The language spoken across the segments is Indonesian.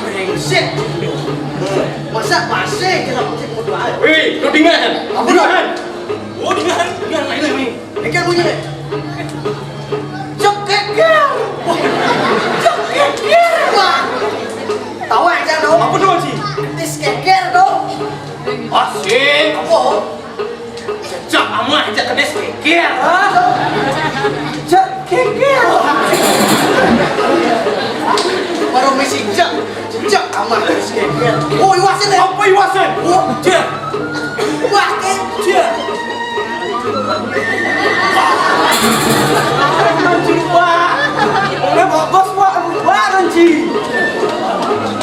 Brengsek. Masa pasir kita pakai berdoa? Wih, lu dengar? Apa dengar? Oh, dengar lain. Ikan bunyi deh. Cekeker. Cekeker. Wah. Tahu aja dong. Apa dong sih? Diskeker dong. Asik. Apa? Sejak amat aja kedes keker. Cekeker. Baru misi cek amat diskeker. Oh, iwasin deh. Apa iwasan? Oh, Cek. wah, Cek. Udah bos wah Renci.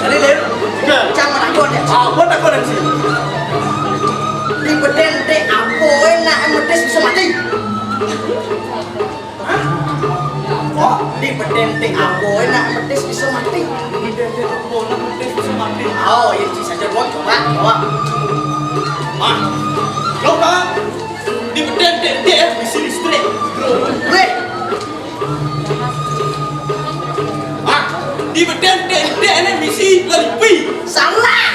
Jadi Lir, jangan menakut ya. Apa tak kau nanti? Di beden dek apa enak medes bisa mati. Oh, di beden dek apa enak medes bisa mati. Oh, ya bisa saja buat coba. Ah, lo kan? Di beden dek misi listrik. Weh, Ah, di beden dek ini misi lebih. salah.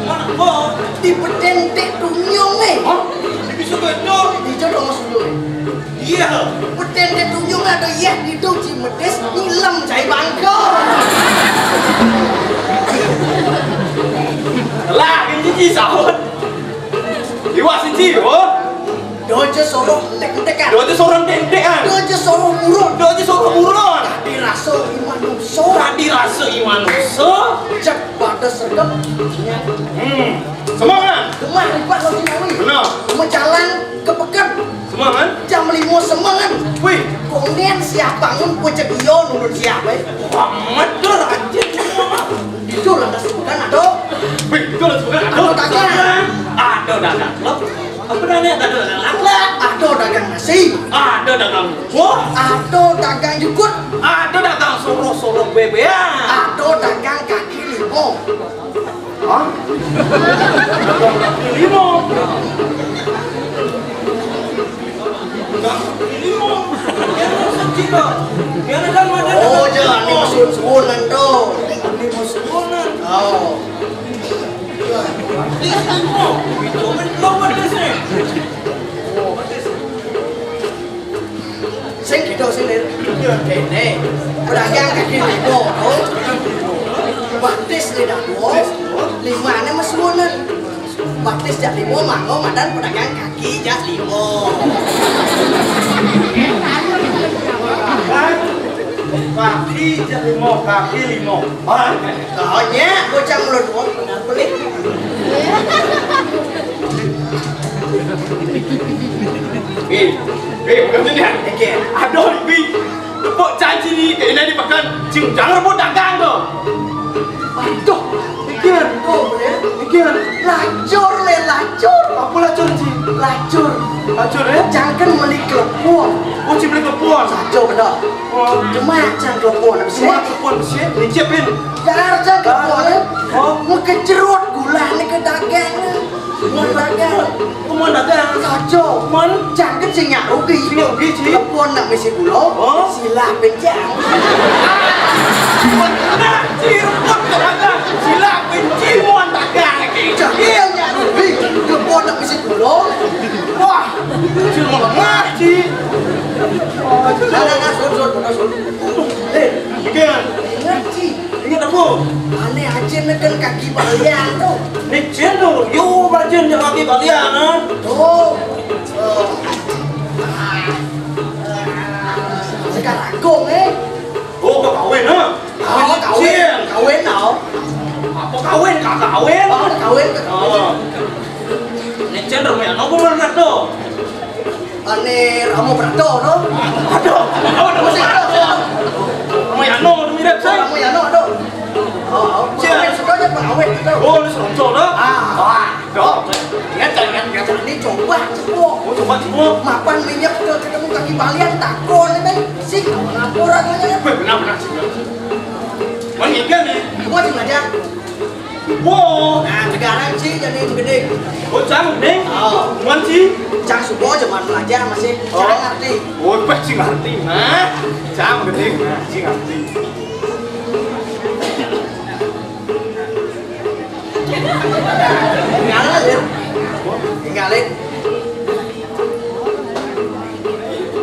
Mana kau? Di beden dek tunyong nih. Hah? Bisa betul? Dijodoh masuk dulu. Iya. Beden dek tunyong ada ya di doji medes ngilam cai bangko. Lah, ini sahut. Iwas ini, oh. Dojo soroh entek-entekan. Doa itu seorang dendekan. Dojo soroh burung. Doa itu seorang buron. Dirasa iman nuso. Tadi rasa iman so. Cek pada sergap. Semangat. Gemah ribat lo sinawi. Benar. Gemah jalan ke pekan. Semangat. Jam 5 semangat. Wih, Kemudian siap bangun pucek iyo nurut siapa ya. amat dah anjir. Itu lah kesibukan ado. Wih, itu lah sebenarnya. Ada dagang. Ada dagang. Lo apa namanya? Ada dagang lakla. Ado dagang nasi. Ada dagang buah. Ado dagang jukut. Ada dagang soro-soro bebean. Ado dagang kaki limo. Hah? Dagang kaki limo. Limo. Yang sedih kok. Yang ada mana? Oh jangan ini sun-sunan tuh. Limo sebulan. Oh. Limo. Itu lo pedes nih. Sing gitu sih Lir. Ini pedagang kaki limo tuh. Batis lidah dua. Limanya mesunan. Batis jak limo mango madan pedagang kaki jak limo. Kaki limo, kaki limo. Soalnya bocah mulut dua benar pelit. Bukan ni lihat. Oke. Aduh, tepuk janji ni kena dimakan. Jangan rebut dagang tu. Aduh, Tuh bener. Ikan. Lacur le lacur. Apa lacur ni? Lacur. Lacur eh? Jangan beli kelepon. Oh, cik beli kepuan. Sajo benar. Cuma jangan kelepon. Semua kepuan mesti dicipin. Jangan kelepon. Oh. Mau kejerut gula ni ke dagang. Mau dagang. Kemana dagang? Sajo. Jangan sinyak rugi. Sinyak rugi, cik. Kelepon nak mesti gula. Oh. Silah pencang. Nak cireput ke dagang. Sila benci muan dagang lagi. Jangan rugi. Kelepon nak mesti gula. Wah, cik lemah cik. Nah, sur. Ikan. Ingat sih. Ingat apa? Aneh aja neken kaki balian tuh. Ni cik tu. You belajar je kaki kalian ha. Tuh. Sekarang gong Oh, kau kahwin ha? Cik. Kawin nào? Apa kahwin? Kak kahwin? Kawin ke Oh. Ni cik rumah nak pun mana tu? Aneh Ramo Prato tuh. Aduh. Awak dah Masih masuk. ada. Rumah yang no mirip saya. Ramo Yano tuh. Oh, kawin sudah aja kawin tuh. Oh, ni seronok dah. Ah, Dah. ingat ini coba semua. Oh, coba semua. Mapan minyak tuh ketemu kaki balian takon ini. Sih, ngapur aja. Benar cik. Mana ikan ni? Gua cuma aja. Wow. Nah, sekarang sih jadi gede. Oh, cang ning. Oh, Cuman sih. Cang subuh zaman belajar masih cang ngerti. Oh, pasti ngerti, nah. Cang gede, nah, sih ngerti. Tinggalin. Tinggalin.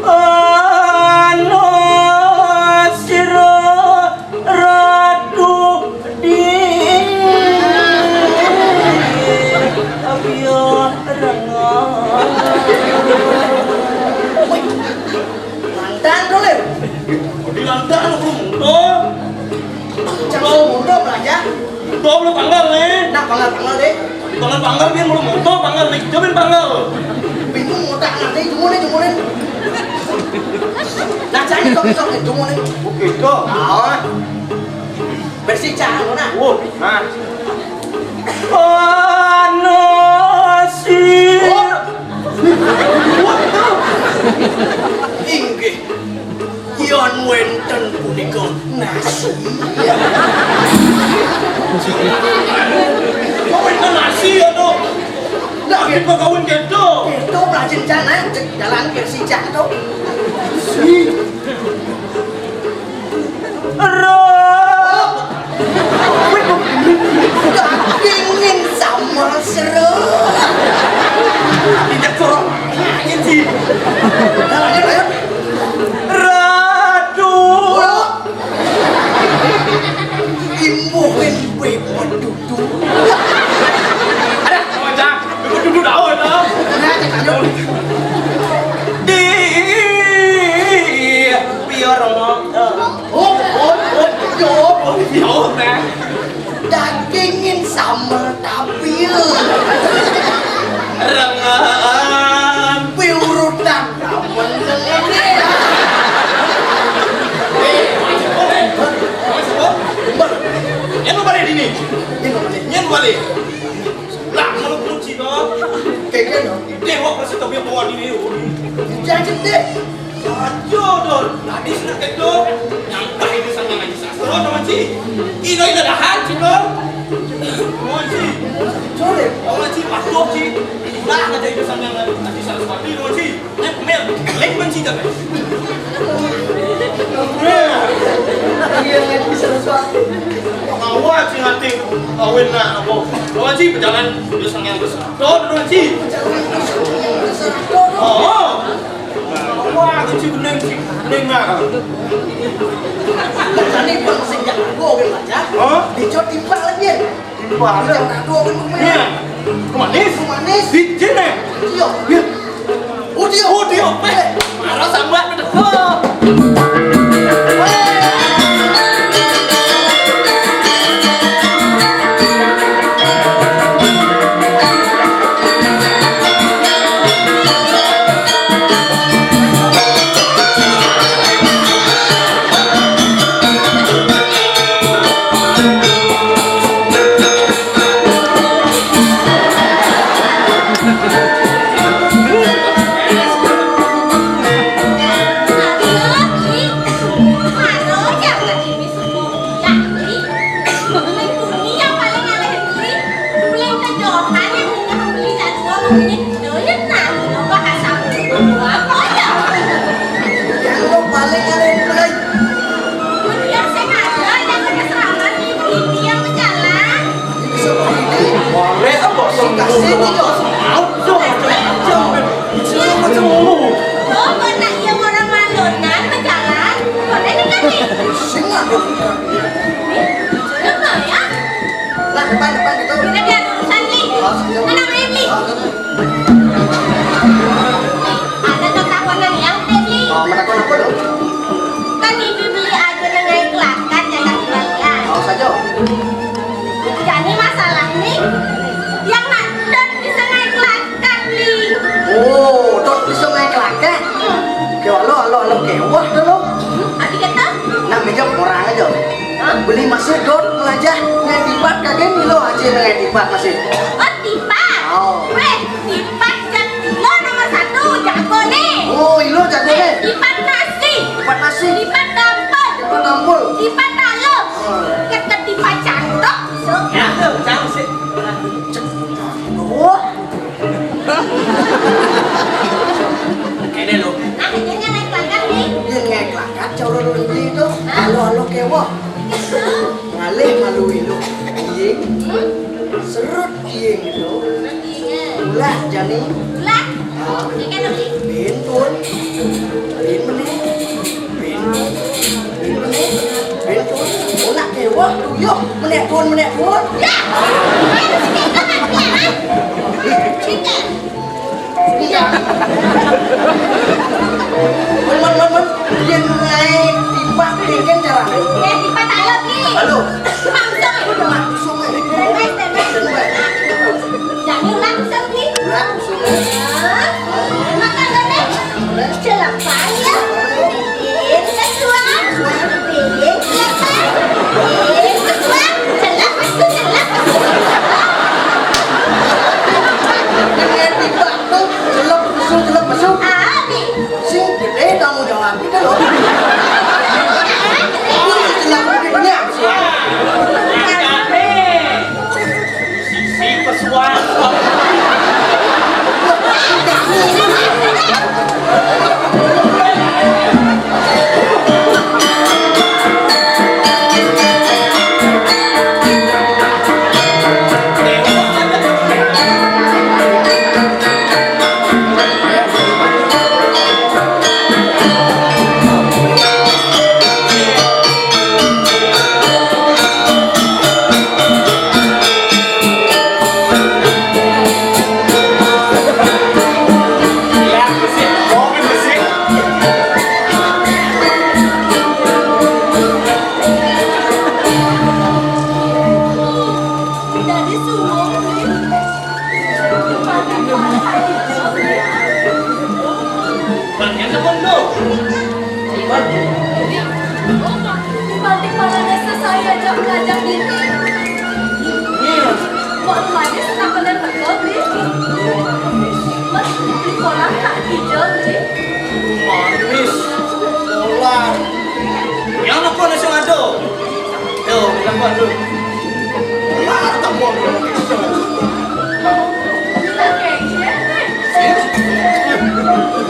Ano sira ratu di abio rengan. Lantan dulu. Di lantai lu belum Cang subuh belajar. Tuh belum panggal nih. Nah, panggal deh. Kalau panggal dia belum moto panggal nih. Cobain panggal. Bingung mau tak ngerti jumunin. Nah, cang itu bisa jumunin. Oke, kok. Oh. Bersih cang lu nah. Wow, nah. Ano sih? Inggih. Yon wenten punika nasi. Kawin ke nasi ya tuh. Lah, Kita kawin gitu. itu belajar cana jalan bersih cang tuh. Rob. Dingin sama seru. Tidak corong. Ini sih. Lanjut. Ratu. Imuhin bebot duduk. Ada, macam. Duduk daun dah. Nah, lanjut. Di biar Oh, jawab. jauh nah. Dagingin sama tapil. Rengan. Piurutan kawan dengerin. Yang lu balik ini. Ini ngomongin. Yang balik. Lah, kalau kunci dah. Kayak dong. Dewa kasih tahu yang bawa diri. Jangan deh. Ajo dor. Tadi sudah kedo. Yang baik di sana ngaji sastra teman ci. Ino dah haji dor. Teman ci. Sorry. Teman ci patuh ci. Lah aja itu sana ngaji sastra teman ci. Nek mel. Lek kunci dah. Iya nggak bisa sesuatu. Awak sih hati kawin nak apa? Teman ci berjalan di sana yang besar. Dor teman ci. Oh. Wah, kunci bening sih. Bening nak. Ini pun sejak gue aja. Oh? Dicot timpal lagi. Timpal. Jangan gue Iya. Manis. Manis. Di sini. Iya. Udio. Udio. Marah sambat betul. Yang lo paling kalian mulai. Boleh apa Kasih gitu. Mau dong macam-macam. Jangan macam-macam. Singa. Nah, depan gitu. Oh, menakut apa dong? Kan ibu beli aja dengan kelas kan jangan kembalian. Mau saja. Jadi masalah nih yang nak bisa naik kelas kan beli. Oh, dot bisa naik lagi. Kau lo kewah dah lo. Adik kata? Nak meja orang aja. Beli masih dot belajar ngedipat kagak lo aja ngedipat masih. Oh tipat. Oh. Weh tipat lo nomor 1 jago nih. Oh, ilo jago deh. Tipat nasi. Tipat nasi. Tipat dampur. Tipat dampur. Tipat talup. Ketipat cantok. So. Ya, jangan serut jing gitu. Iya. Ulah jani. Lah. Ini kan lebih. Bintun. Bin meneh. Bintun. Bin meneh. Bintun. Oh nak kewah yuk meneh pun. Ya. Chicken. Iya. Men. Yang naik tiba dengan cara. Di patah lagi. Halo. Langsung. Udah sungai. Jangan langsung nih. Udah sungai. Makan deh. Celak payah. Bikin kesuan. Bikin kelapa. Bikin kesuan. Celak masuk. Dengan tiba tuh celok masuk. Abi. Sing gede tanggung jawab kita loh. Celok banyak. Si pesuan. Dari subuh Banyak teman lo. Dibanding para desa saya ajak belajar ini. Kok rumahnya senang kalian betul, Bi? Mas, di kolam tak hijau, Bi? Manis. Bola. Yang nak kau nasi ngado. Yo, kita buat dulu. Bola tak buat.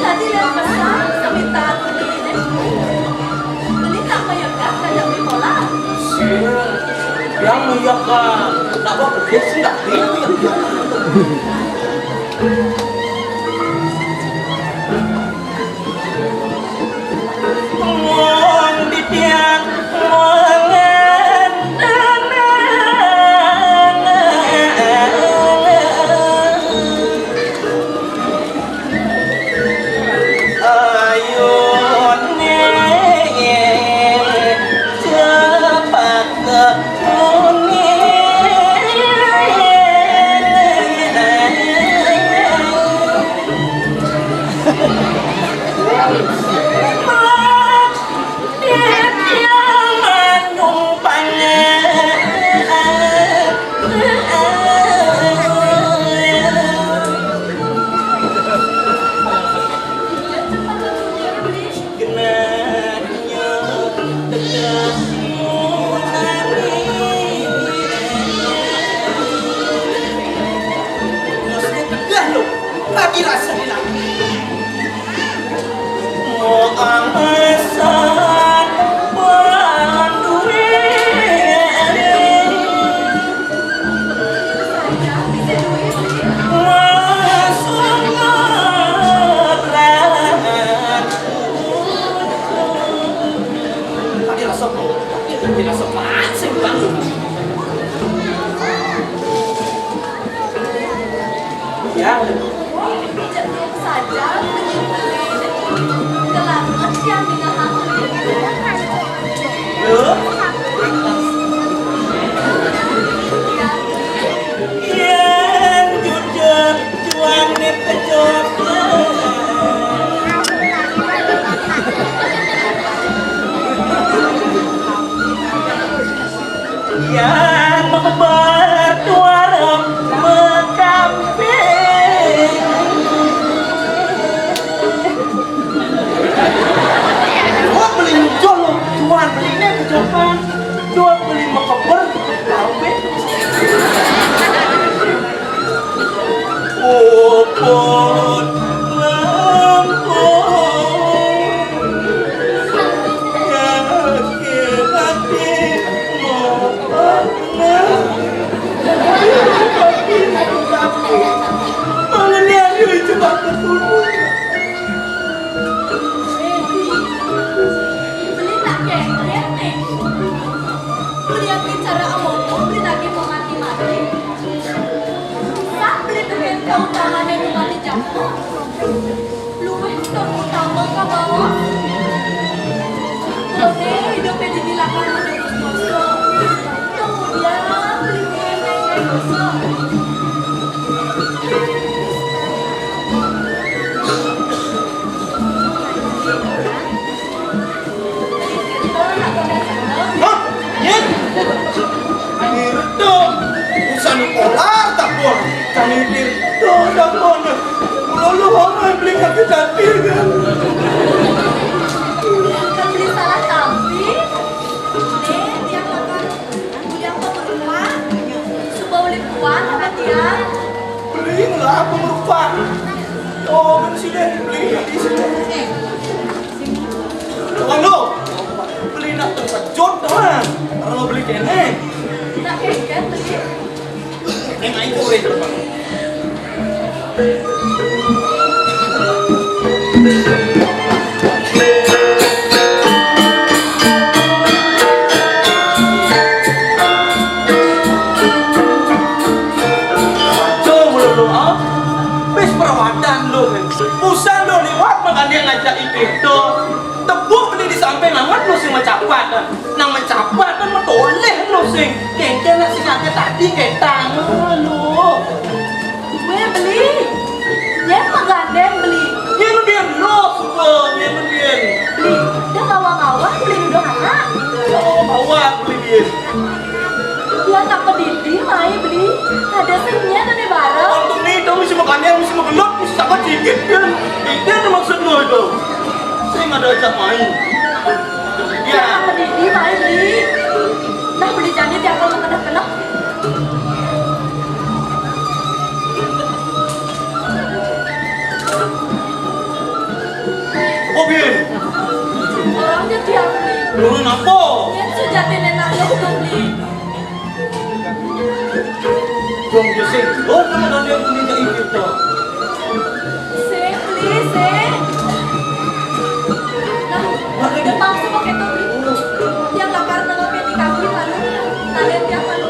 Tadi lihat pesan, seminta beli ini. Beli tak kayak gak, kayak beli bola. Yang menyiapkan. Tak buat dia sudah. Ngomong di tiang Ya. Cenderung saja kelamat yang Loh? Yang jujur juang di yang bertuara mengkamping Pusan lo lewat makan dia ngajak itu. Tebuk beli di samping amat lo sing mencapat. Nang mencapat kan metoleh lo sing. Kengkel nak sing akeh tadi ketang lo. Gue beli. Dia magandeng beli. Dia mendian lo semua, dia mendian. Beli. Dia ngawang-ngawang beli udah anak. Oh, bawa beli dia. Dia tak pedidi mai beli. Ada singnya tadi bareng. Untuk nih, kamu mesti makan yang mesti magelot, mesti sama dikit kan. Itu yang maksud lo itu. Saya nggak ada ajak main. Dia tak pedidi mai beli. Nah beli jadi dia kalau kena-kena. Oh, Bin. Orangnya dia beli. Turun apa? Dia sudah nenek lo beli. Dong Josing, oh nama dia minta itu. Sing beli sing. Nah, udah paksa pakai tuh beli. Dia nggak karena ngopi di kaki lalu. Kalian dia malu.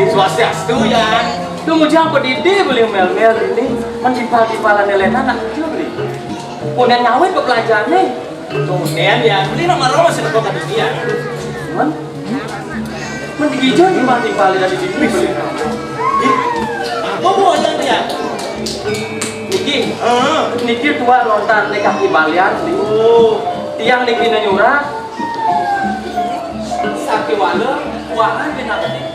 Swastiastu ya. Tuh mau jangan pedidi beli mel-mel ini menjipal-jipalan Elena nak kecil beli. Punya nyawet ke pelajaran nih. Tuh Nen ya, beli nama lo masih kok tadi dia. Cuman mendigijau jimpal-jimpal dari sini beli. Apa mau yang dia? Niki, niki tua lontar di kaki balian beli. Oh, Tiang niki nyurah. Sakit wala, kuangan benar nih.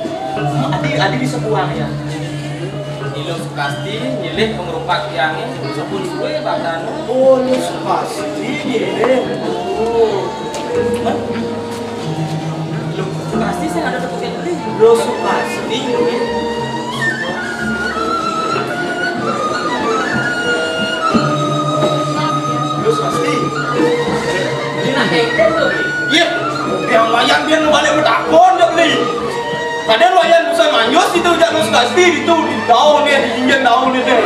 Adi bisa buang ya. Ilo pasti nyilih pengerupak tiangnya sebut gue bahkan. Oh, lu pasti dia. Oh, Lo pasti saya ada tepukin beli. lu pasti. Lu pasti. Ini nak kengkeng tuh beli. Iya, yang wayang dia balik bertakon dia beli. Kadang wayang bisa manyos itu jangan pasti itu di daun dia di jinjang daun itu.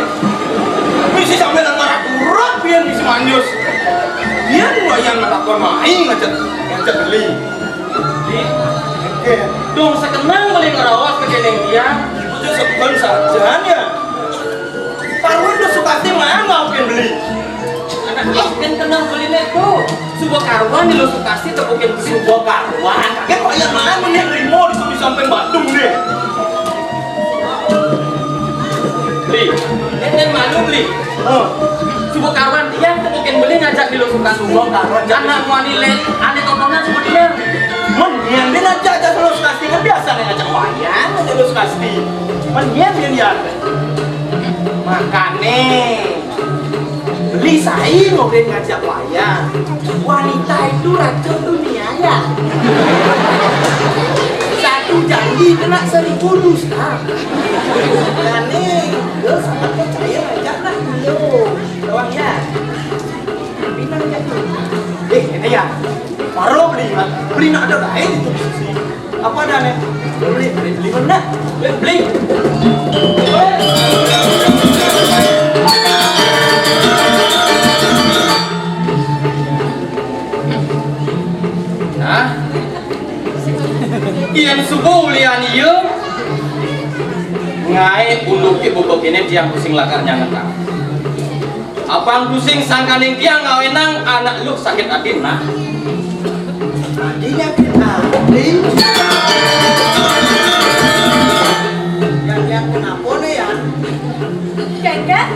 Misi sampai nang marah kurang dia misi manyos. Dia wayang ngelakon main ngajak beli. Beli. Oke, Dong sekenang beli ngerawas ke jeneng dia. itu sebulan saja ya. Parwin udah suka sih mana mungkin beli. Anak kan kenal beli itu. Sebuah karuan di lo kasih tepukin beli. Sebuah karuan. Kaget wayang mana nih limo di samping Bandung deh. Beli. Nenen malu beli. Sebuah karuan dia tepukin beli ngajak di lo kasih. Sebuah karuan. Anak wanita aneh tontonan semua dia. Mendian dia ngajak terus kasih kan biasa nih ngajak wayang ngajak terus kasih. Mendian dia. Makane beli saya ngobrol ngajak wayang. Wanita itu racun dunia ya. Satu janji kena 1000 dusta. Makane lo sangat percaya ngajak lah lo. Doang ya. Pinang ya. Ini ya. Baru beli nak ada lain itu sih. Apa ada nih? Beli mana? Beli. Nah, ian subuh lian iya. Ngai unduk ibu begini tiang pusing lakarnya ngetang. Abang pusing sangkaning tiang ngawenang anak lu sakit hati nah. Tadinya kita beli. Yang kenapa nih ya? Kengkeng.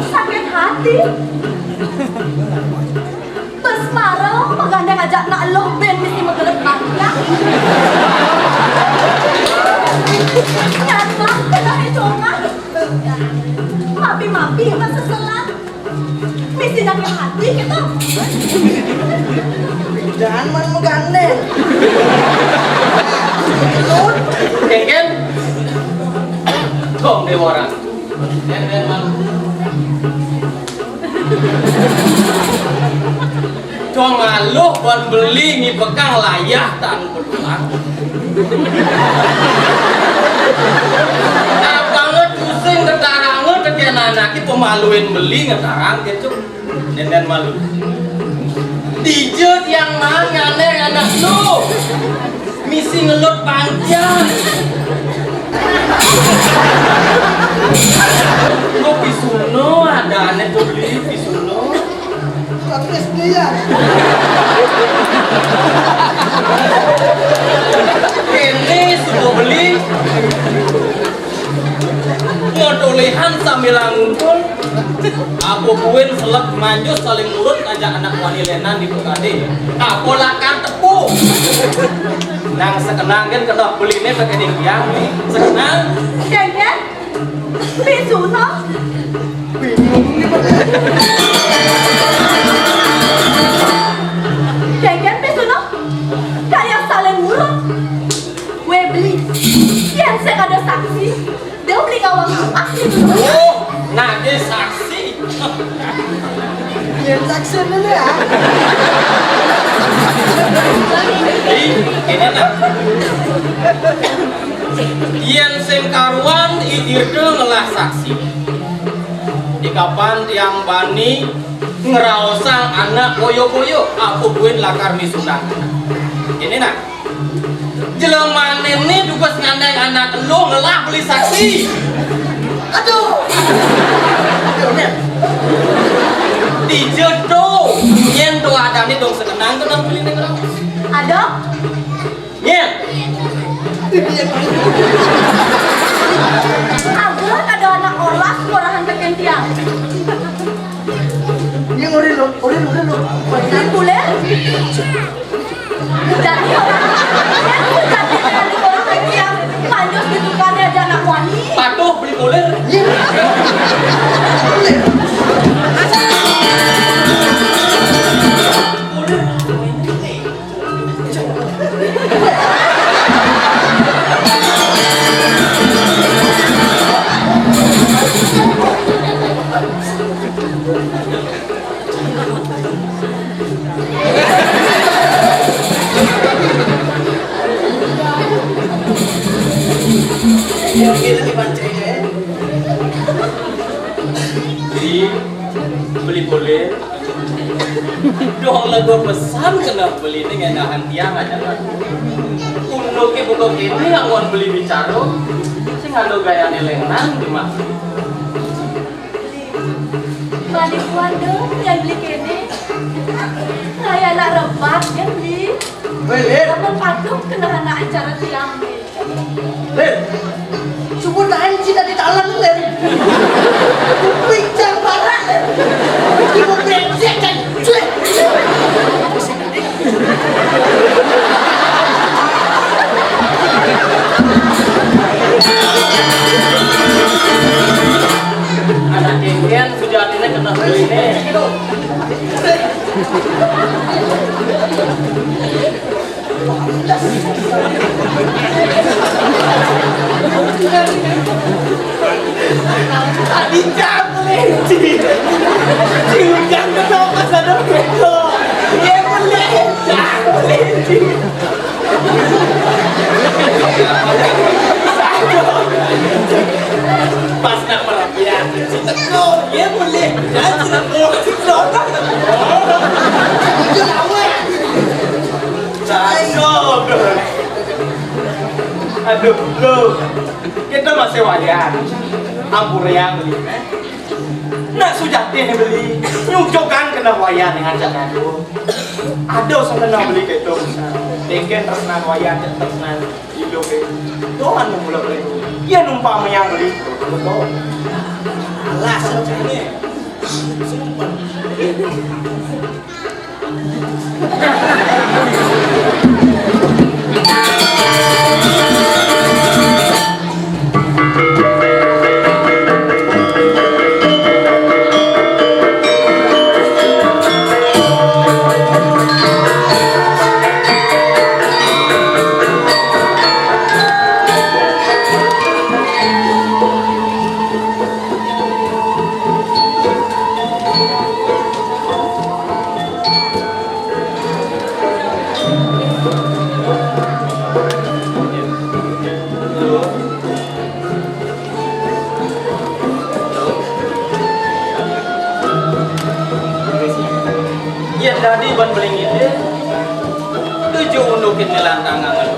Sakit hati. Bes marah, magandang ajak nak lo ben mesti magelet banyak. Nyata, kena hitungan. Mapi-mapi, masa selat. Mesti sakit hati gitu. Jangan main menggandeng. Kengken Kong dewa orang. Dan malu. Dong ngaluh buat beli ngi bekang layah tan berulang. Banget pusing ketarangan kekian anak itu maluin beli ngetarang gitu dan malu. Dijut yang ngane anak lu misi ngelut panjang. Kok pisuno ada aneh tuh beli pisuno. Praktis dia. Ini sudah beli ngodolehan sambil ngumpul. Aku buin selek manjus saling mulut ajak anak wanilenan di Bukade. Aku lakan tepuk. Nang sekenang kan kena belinya pakai yang nih. Sekenang. Jangan, bisu no. Jangan bisu no. Kayak saling mulut. Gue beli. Yang saya ada saksi. Dia beli kawang asli dulu. Oh, nah dia saksi. Dia saksi dulu ya. Ini nak. Yen sing karuan idirde ngelah saksi. Di kapan tiang bani ngeraosang anak boyo-boyo aku buin lakar misunah. Ini nak. Jelema ini dugas ngandai anak lo ngelah beli saksi. Aduh. Dijodoh. Yen do ada nih dong sekenang kenang beli ngelah. Ada? Yen. Agak ada anak olas orahan tekan tiang. Yang udah lo. Dan boleh? Jadi orang jadi kali orang tekan tiang. Manjus gitu kan ada anak wani. Patuh beli boleh. Beli boleh. Dong lagu pesan kena beli dengan nahan tiang aja lah. Untuk buku ini yang mau beli bicara, sih ngado gaya nelengan gimana? Balik waduh yang beli kene. Kayak nak rebat yang beli. Len. Kamu patuh kena anak acara tiang ni. Len. Cuma nahan cita di talan Len. Bincang parah Len. Ibu brengsek kan. Cuek. Anak jengkel sejatinya kena beli nih. Tadi jangan cium kenapa sadar bego. Dia boleh, pas nak merapian, si teko, dia boleh. Dan si teko, si teko. Aduh, lo kita masih wajar. Ampur yang beli. Nak sujati yang beli. Nyucokan kena wayan dengan jangan lu. Ada usah kena beli gitu. Deken tersenan wayan, tersenan hidup itu. Doan mulai beli. Ya numpang yang beli. Betul. Alas ini. Yen dadi ban belingit dia. Tujuh undukin nelantangan lu.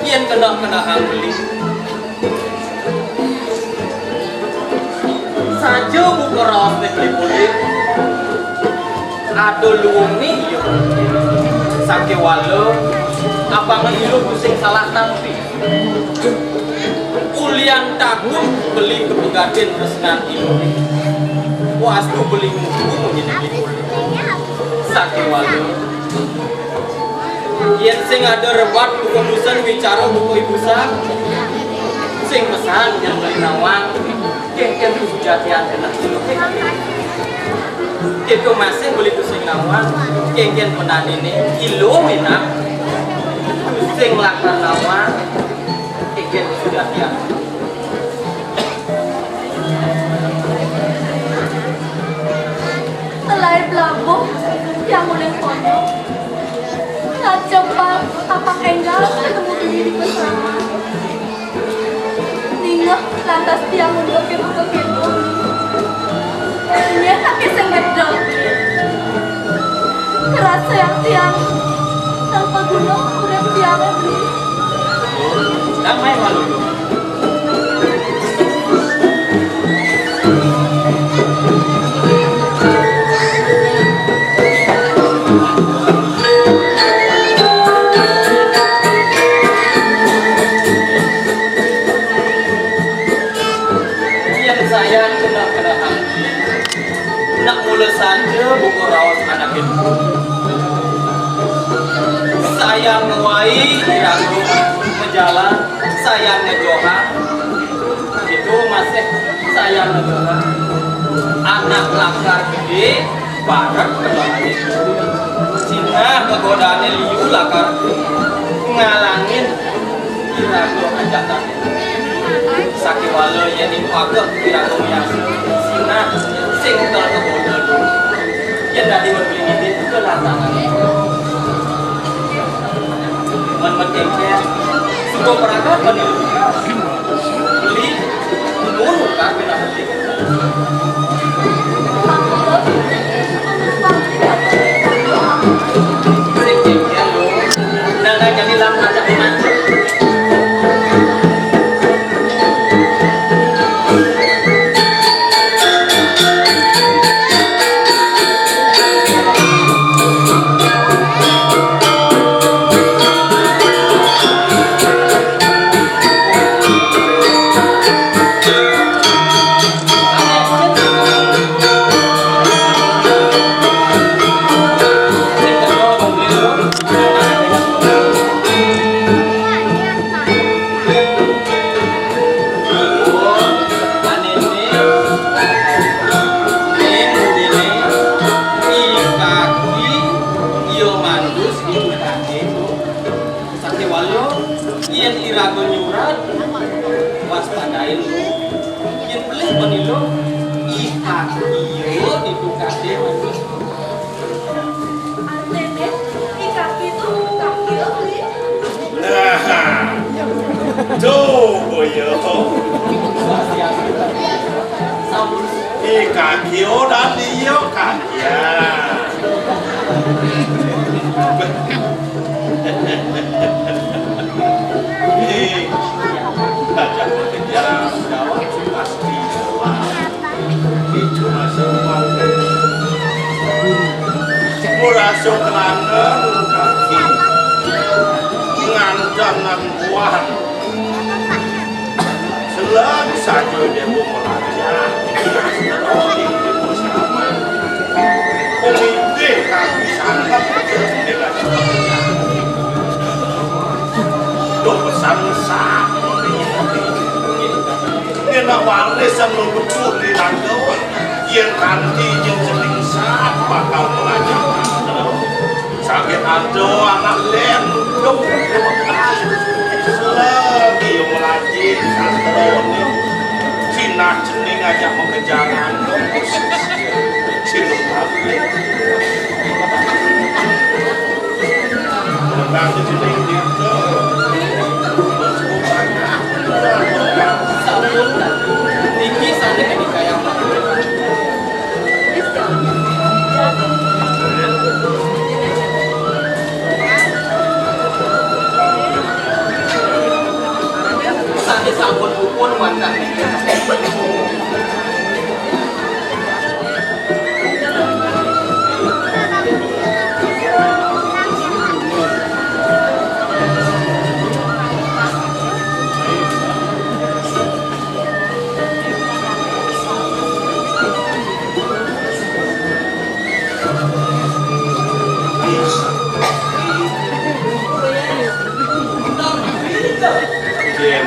Yen kena hang beli. Saja buka rawas beli kulit. Ada luung nih yo. Sake walau apa ngilu pusing salah tampi. Ulian takut beli ke pegadin resnan ilu. Wastu beli muku menjadi kulit. Sake walau. Yen sing ada rebat buku musan bicara buku ibu sak. Sing pesan yang beli nawang. Kek tu jatian enak ilu. Itu masih beli pusing nawang, kengken penan ini kilo minat, pusing lakar nawang, kengken sudah tiap. Selain pelabuh yang mulai kono, nggak cepat apa enggak ketemu diri di bersama. Ningah lantas tiang untuk kepo-kepo. Ini kaki sengedol. Kerasa yang tiang tanpa gunung udah tiangnya beli. Damai malu tu. Yang sayang kena hati. Nak mula saja buku rawat anak itu. Sayang ngewai diragu menjalan, sayang ngejohan. Itu masih sayang ngejohan. Anak lakar gede, barat kebalik. Cina kegodaannya liu lakar ngalangin diragu ajakan. Sakit walau yang dipakai diragu yang Cina sing terkegoda dulu. Yang tadi berbeli itu ke latangan. Men-men-kengkeng suka perangkat beli dulu kan bina beli kengkeng lo nana jadi lama jadi macam kaki udah dia kaya. Baca penjara jawab pasti itu masuk murasuk kelanda kaki ngandanan buah selalu saja dia belajar pemimpin kaki sangat dengan do pesan sak kena waris yang betul di langgau yang kanti yang sering sak bakal belajar sakit ada anak lem do selagi yang melajin sastra ini Cina cening aja mengejaran cilung tapi nanti cening itu sabun tinggi sampai ke kayak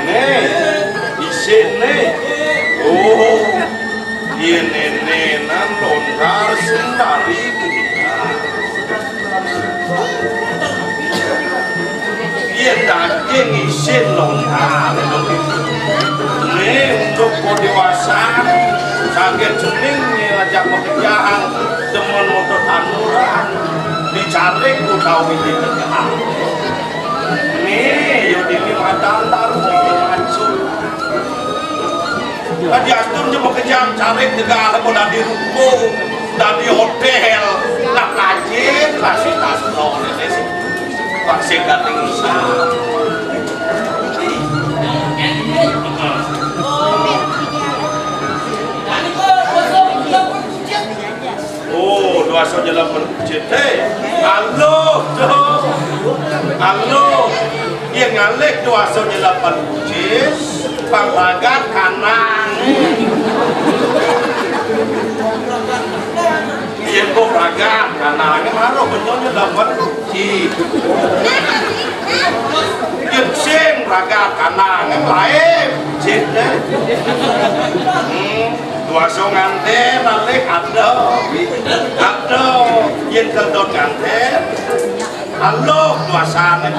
Ini di sini. Oh, ini nan lontar sendiri kita. Dia daging isin lontar. Ini untuk dewasa. Sakit jeningnya ajak pekerjaan teman motor tanuran dicari ku tahu ini tegak. Nih, yuk ini matang taruh ini hancur. Tadi astun cuma kejam cari tegak aku dari ruko, dari hotel, nak kajin, kasih tasno ini sih, kasih gating usah. Oh, dua so jalan berkucit. Halo, halo. Yang ngalek dua so jalan berkucit. Panglagat kanang. Yang kau ragat kanang. Maruh benyonya dapat berkucit. Yang sing ragat kanang. Lain kucit deh. Dua so nganten nalek ada yang kedot nganten halo dua sana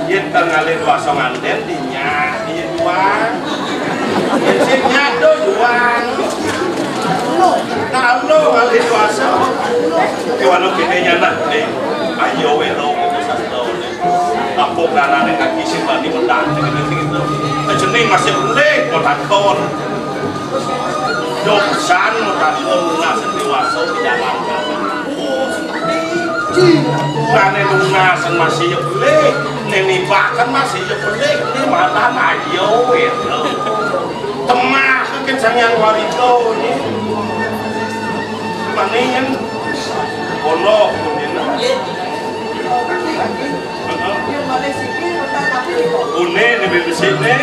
yang tengah dua so nganten dinya duang yang singnya duang halo ngalih dua so kalau kini nak deh ayo welo aku karena dengan kisi bani menang gitu jenis masih boleh motakon dosan motakon lunasan dewasa di dalam karena lunasan masih boleh neni bahkan masih boleh ini mata ayo itu temah kencang yang warito ini maningen pondok Une ni bibisine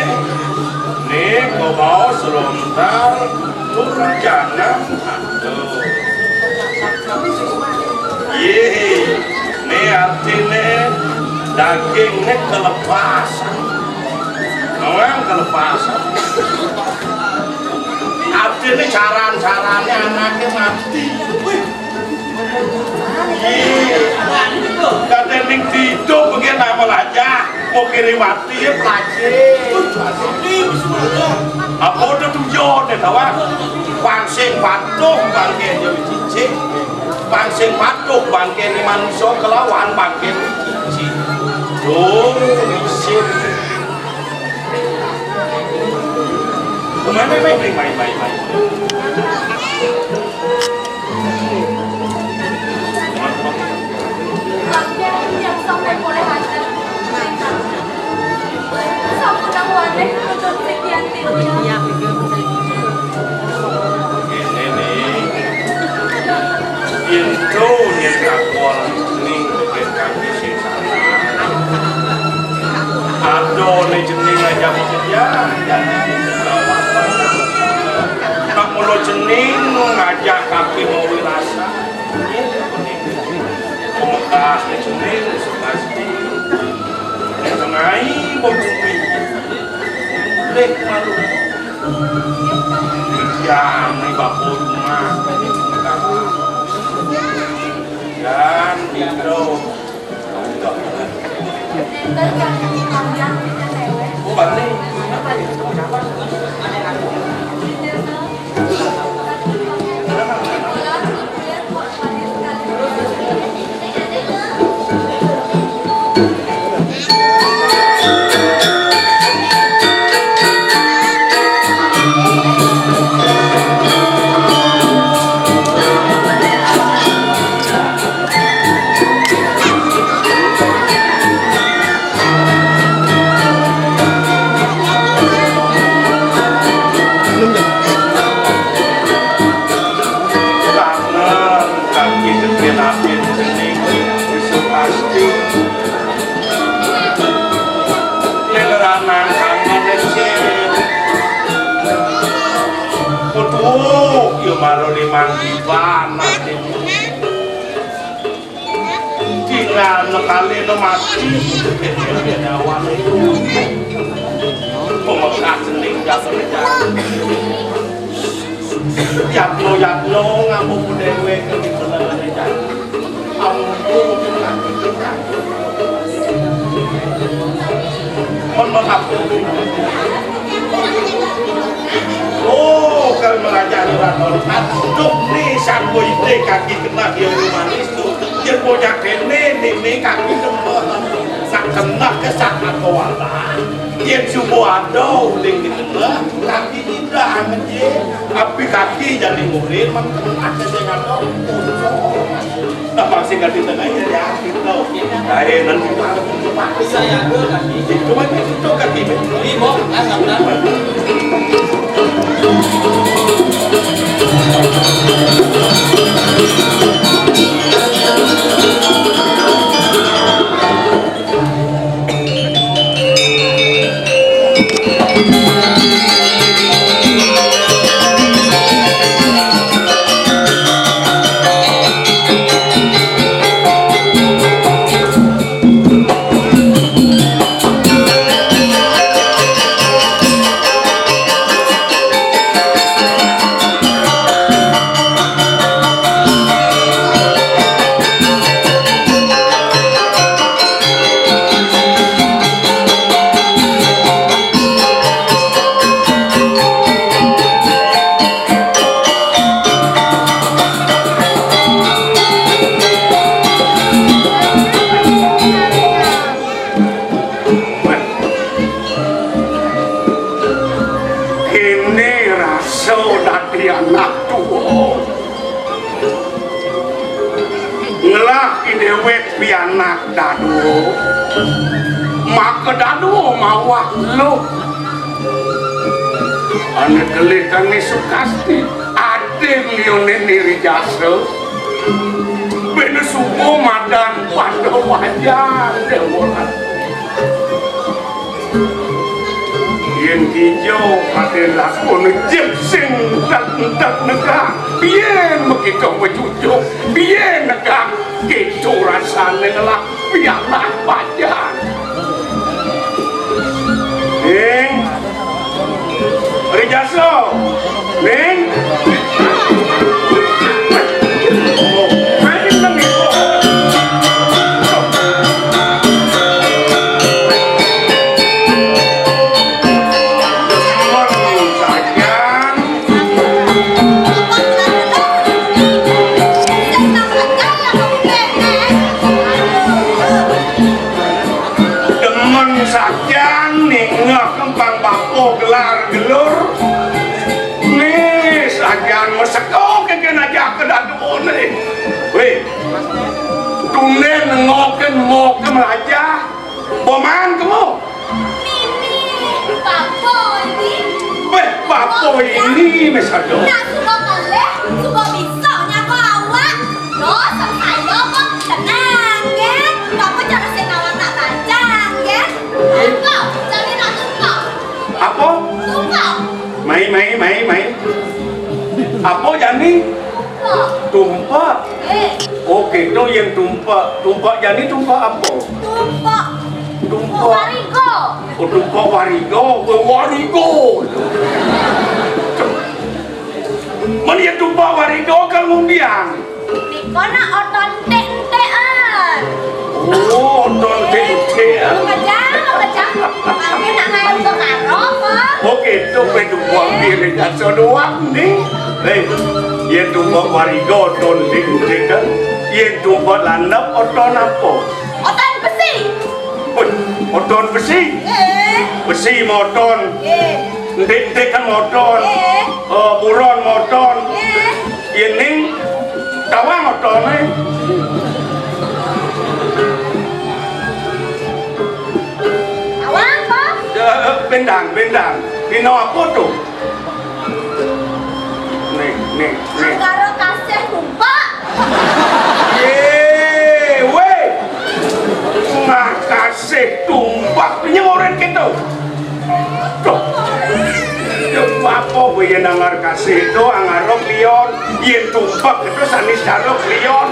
ni kau bawa selontar turun jangan aduh ni artinya dagingnya kelepasan orang kelepasan artinya saran-sarannya anaknya mati kata ning tidur begini apa aja mau kirim mati ya pelajir apa udah tujuan deh tawa pangsing patuh bangkit jadi cicik pangsing patuh bangkit di manusia kelawan bangkit cicik tuh isin kemana main yang sampai boleh hadir sampun wadah untuk sekian tirunya itu yang kakual ini dengan kaki sing sana aduh ini jenis aja bekerja jadi tak mulut jenis ngajak kaki mau wirasa pemekas ini jenis pasti yang tengai bumi lek malu yang ini bapu rumah dan itu balik maro limang iban nanti tinggal kali no mati dia awal itu pemekas meninggal kerja yatno ngamu dewe ke bener kerja ampun oh kalau melajari raton aduk nih sampo ide kaki kena dia manis tuh dia punya kene kaki kena sak kena ke sak kawala dia coba ada uling kena kaki tidak aja tapi kaki jadi murid mengkena dengan nah masih nggak di tengahnya ya gitu nanti Saya ke kaki. cuma itu kaki Limo, asam dah. pianak dadu maka dadu mawak lu ane kelikan ni sukasti ade lione niri jasa bena sumo madan pada wajah dewaran yang hijau adalah kono jepsing tak negara biar begitu bercucuk biar negara gitu rasanya adalah pianak pajar Neng Rijaso Neng gelar gelur nih sajian meseko keken aja ke dadu nih weh tunen ngoken aja boman kamu Mimi papo ini weh papo ini mesado nah suka kaleh suka bisa nyako awak no selesai lo kok tenang kan kamu jangan senawan tak panjang kan apa jadi nak tumpah apa tumpah mai apa jadi tumpah oke itu yang tumpah jadi tumpah apa tumpah warigo oh tumpah warigo mana yang tumpah warigo kemudian Nikona oton tek-tekan oh oton tek-tekan Kejang Mungkin nak ngayon ke karo kok oke itu tumpah pilih jasa doang nih yang tumpah warigo oton tek-tekan yang tumpah landap oton apa Oton besi oton besi besi moton tek-tek kan moton buron moton ini tawang moton Tawang kok bendang dino apa tuh nih Karo kasih kumpak weh makasih tumpak nyengoren gitu tuh apa yang nangar kasih itu angarok lion yang tumpak itu sanis darok lion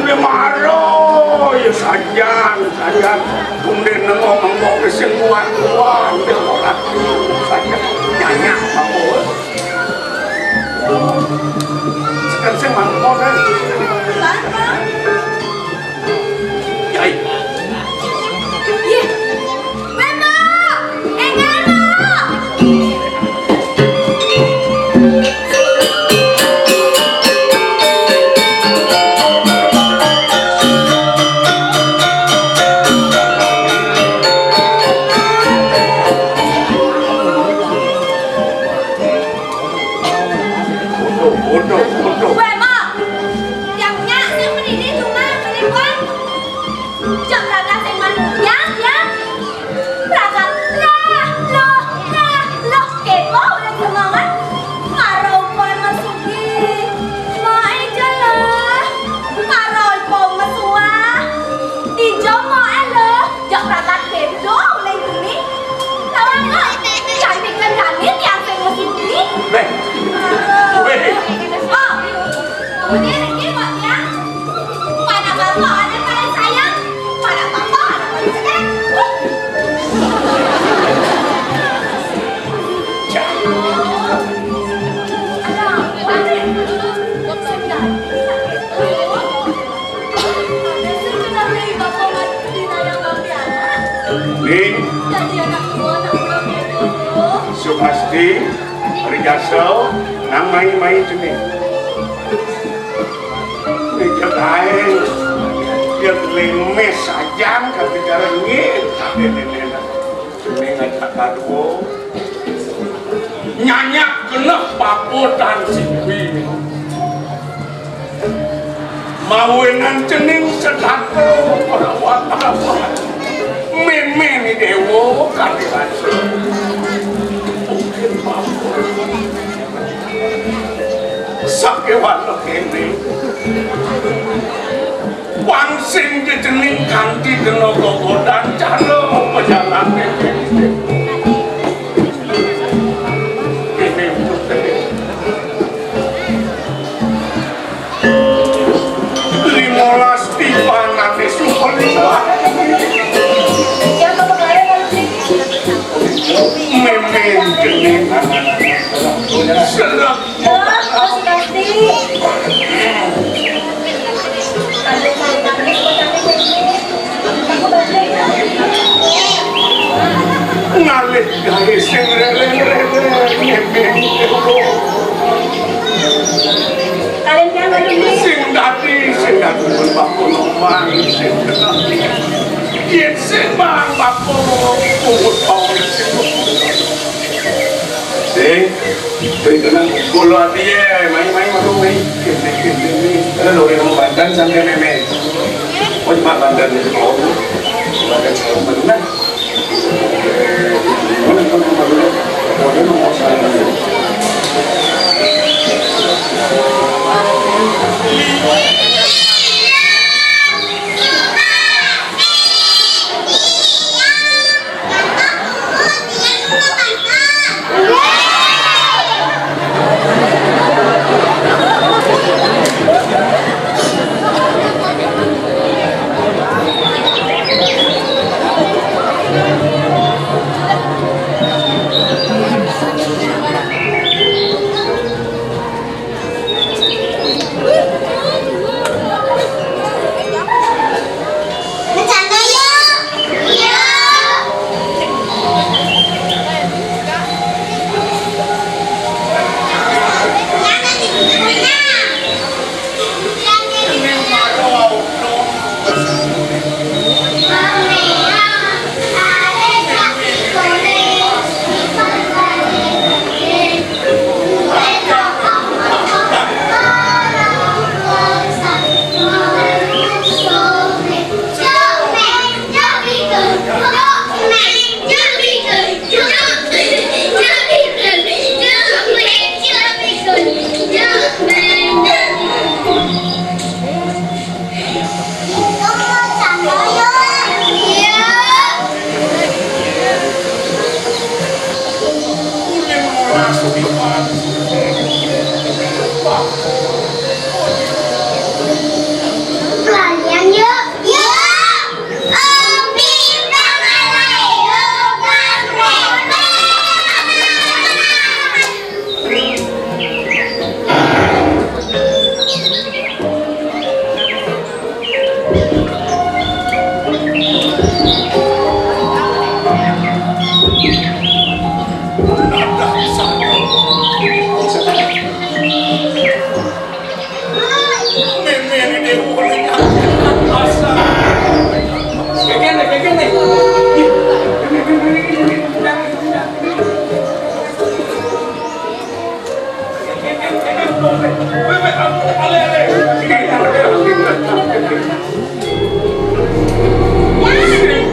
Lemaro ya sayang kemudian ngomong kesembuhan dia orang sayang nyanyi apa sekarang saya mau kan yai Sukasti, Rijasel, nang main-main jenis. Dia lain, dia lemes saja ketika rengit. Jenis ngajak kado, nyanyak genep papo dan siwi. Mawenan jenis sedako perawat-perawat. Meme ni dewo kali hasil. Sakewan kene wangsing jejening kanthi kena gogodan cara pejalan ini limolas tipanane sukolima memen jening serak ngalih gawe sing rele-rele sing dadi bakul omah sing tenang yen sing mang bakul umut bawah sing tenang kulo ati main-main madung main ada lho yang Banten sampai meme oh cuma Banten itu Banten kalau benar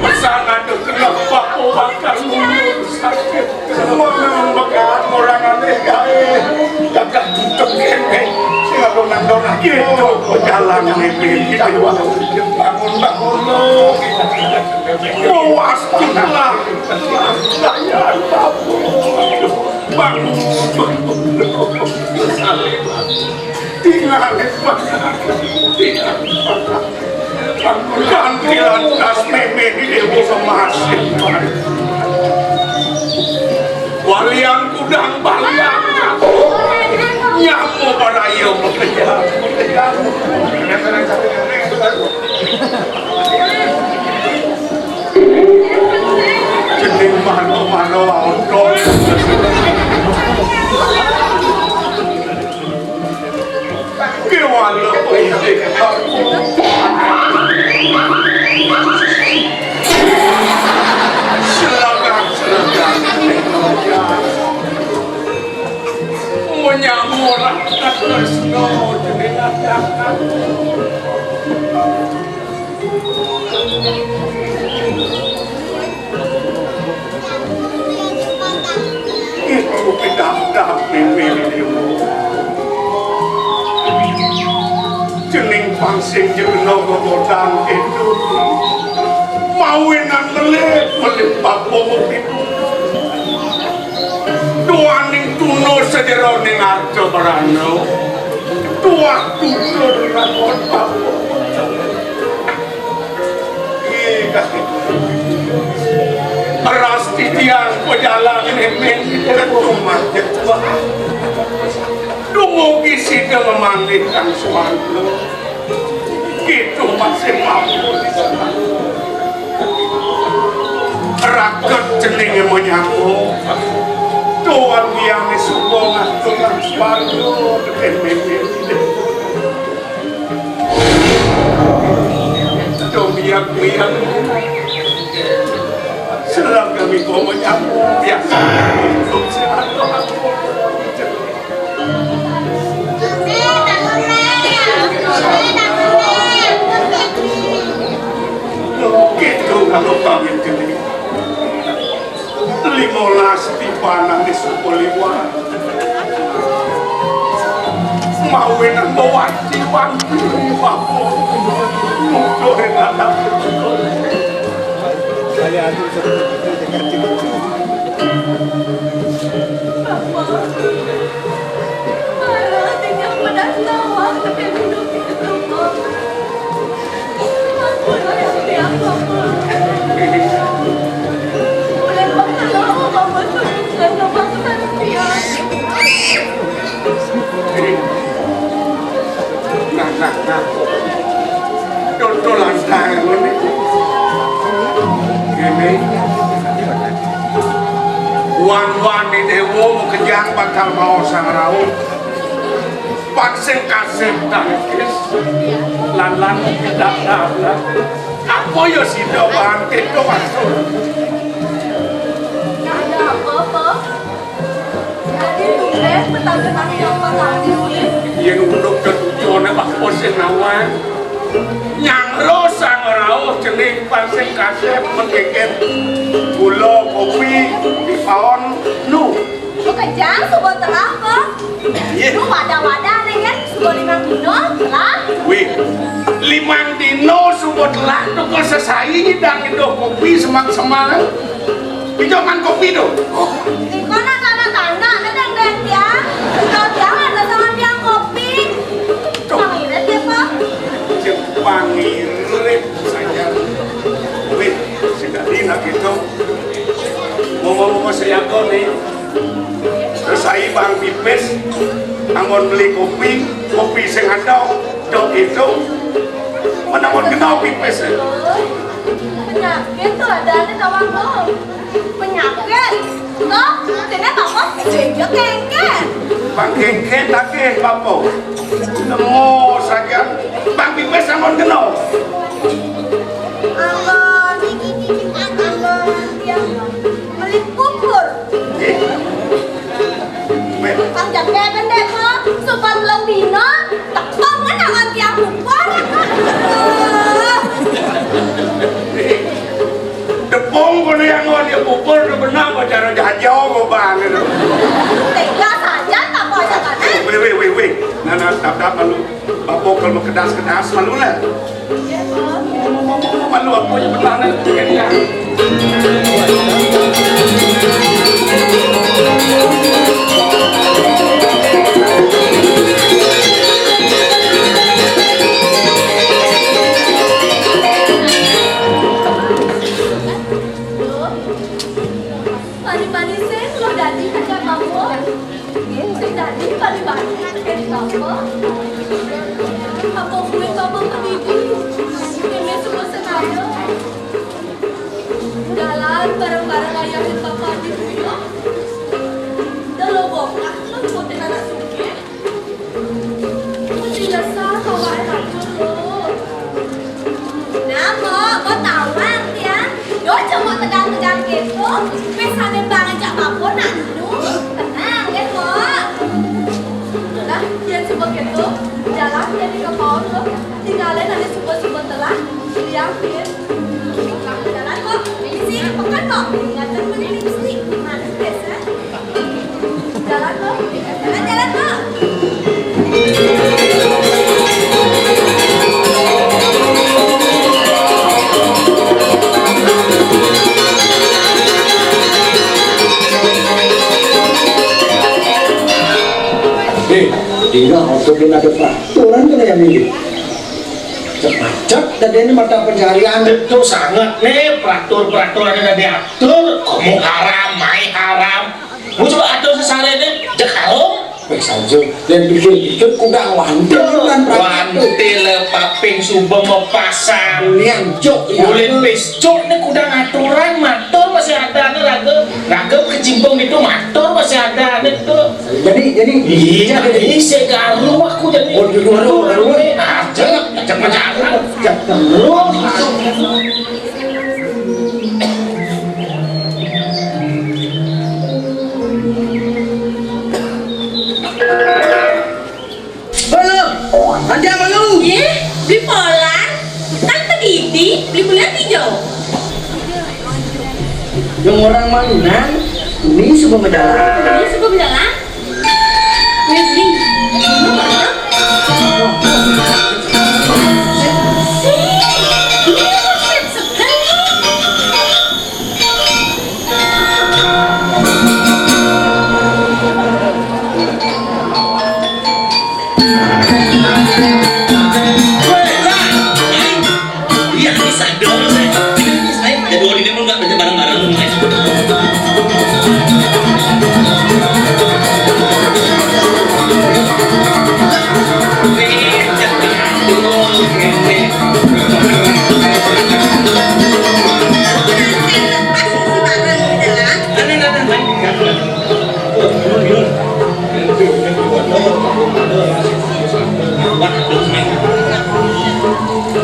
Pesan ada kenapa kau bakar sakit? Mana bakar orang aneh gae? Gagak tutup kene. Sing donang-donang gitu jalan mimpi kita bangun-bangun lo. Awas lah. Saya bangun. Tinggal ganti lantas meme di debu semasin walian kudang balian nyamu pada iyo bekerja jening mano-mano ontol kewala politik menyamurah Kresno itu pindah-pindah mimpi jening pangsing jeno godang itu mawinan melip bapomo itu duaning tuno sederoning arjo barano tuak tutur rakon bapo ras titiang pejalan nemen ketumah jekwa dumugi sida memanggilkan suarga gitu masih mampu disana raket jenenge menyambung tuan yang disubong dengan suarga dengan mimpi domiak-miak serang kami kau menyambung biasa hidup sehat gitu kalau kami jadi 15 di panah di Supoliwan mawinan mewati wanti mapo mudohin anak saya aduh seperti tinggal pada sawah tapi hidup itu nah contoh lantai ini wan-wan di dewo kejang bakal mau sang raut paksen kasep tangkis lan-lan tidak dapat apa ya si doang itu masuk nggak ada apa-apa jadi tulen petang-petang yang matang yang untuk ketujuannya pak posen nawan yang lo sang raut jenis paksen kasep mengkeket gula kopi di pohon nu kejang sebuah telah apa? Lu wadah-wadah nih kan sebuah 5 kilo telah wih 5 dino subuh telah tuh kok selesai hidang itu kopi semak-semak pinjaman kopi tuh di mana tanda-tanda ada yang dia kalau jangan ada sama dia kopi pangirin dia pak pangirin saja wih sekali nak itu ngomong-ngomong saya kok nih terus saya bang pipes anggon beli kopi sing ada dok itu menawan kenal pipes penyakit tuh ada di kawan lo penyakit toh ternyata apa jengkel kengket bang kengket lagi apa nemu saja bang pipes anggon kenal anggon yang beli bubur Kang jaket kan deh po, sobat lebih dap malu bapak kalau kedas malu lah malu apa yang bertanah kan barang-barang ayah dan papa di rumah. Dah lo bongkar, lo ikutin anak suki. Mesti dasar kawan hancur lo. Nama, kau tahu kan ya? Lo cuma tegang-tegang gitu. Pesanin banget jak mampu nak lu. Tenang ya kok. Dah, dia coba gitu. Jalan jadi ke bawah lo. Tinggalin ada subuh-subuh telah. Diambil. Jalan kok. Sini pekan kok. Ingatan beli lipstick. Mana biasa? Jalan kok. Jalan kok. Tidak untuk ada peraturan kan yang ini cepat dan ini mata pencarian itu sangat nih peraturan yang diatur kamu haram, mai haram mau coba atur sesare ini jak haram saja dan pikir-pikir kuda wantil paping subeng mepasang yang jok ulin piscuk ini kuda ngaturan matur masih ada nih raga kecimpung itu matur masih ada nih tuh jadi ini segaru aku jadi garu aja jangan Anda malu? Beli polan, tante Didi, beli bulan hijau. Yang orang Malunan, ini sebuah medali. Ini suka berjalan. Beli.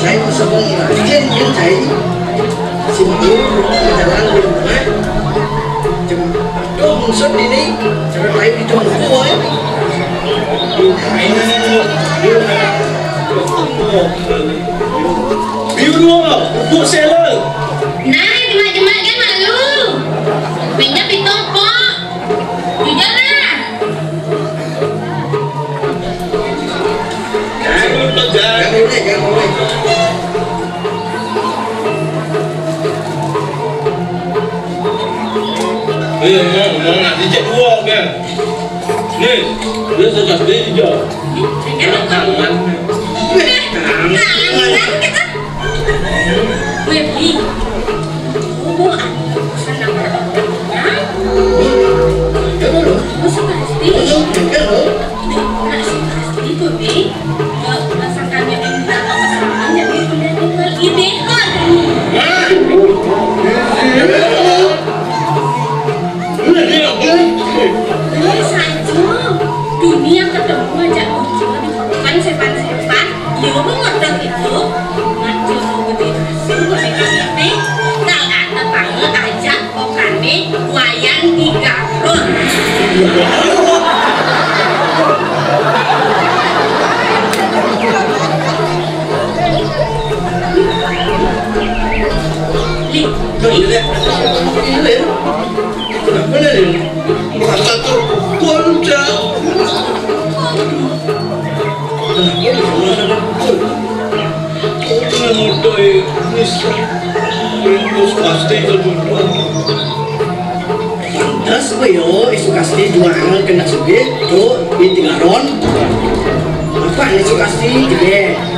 Saya masuk izin yang saya sini jalan rumah jom musuh ini jangan lain di jom kuah biru untuk seller Nah, jemak-jemak kan malu. Pinjam di toko. Jujur lah. jangan boleh mau nanti cek dua kan nih dia sudah beli juga tangan Tangan kita. Gue beli. Oh, senang banget. Masuk pasti. Masuk pasti gue beli. Masakannya yang datang pasangan jadi udah tinggal ide kan. Dunia ketemu aja muncul bukan sepan-sepan ya mengerti itu ngaco gede hasil mereka nal ada panggil aja kokane wayang di garut Pantas apa yo isu kasih jualan kena suge tuh inti garon. Apa nih isu kasih gede?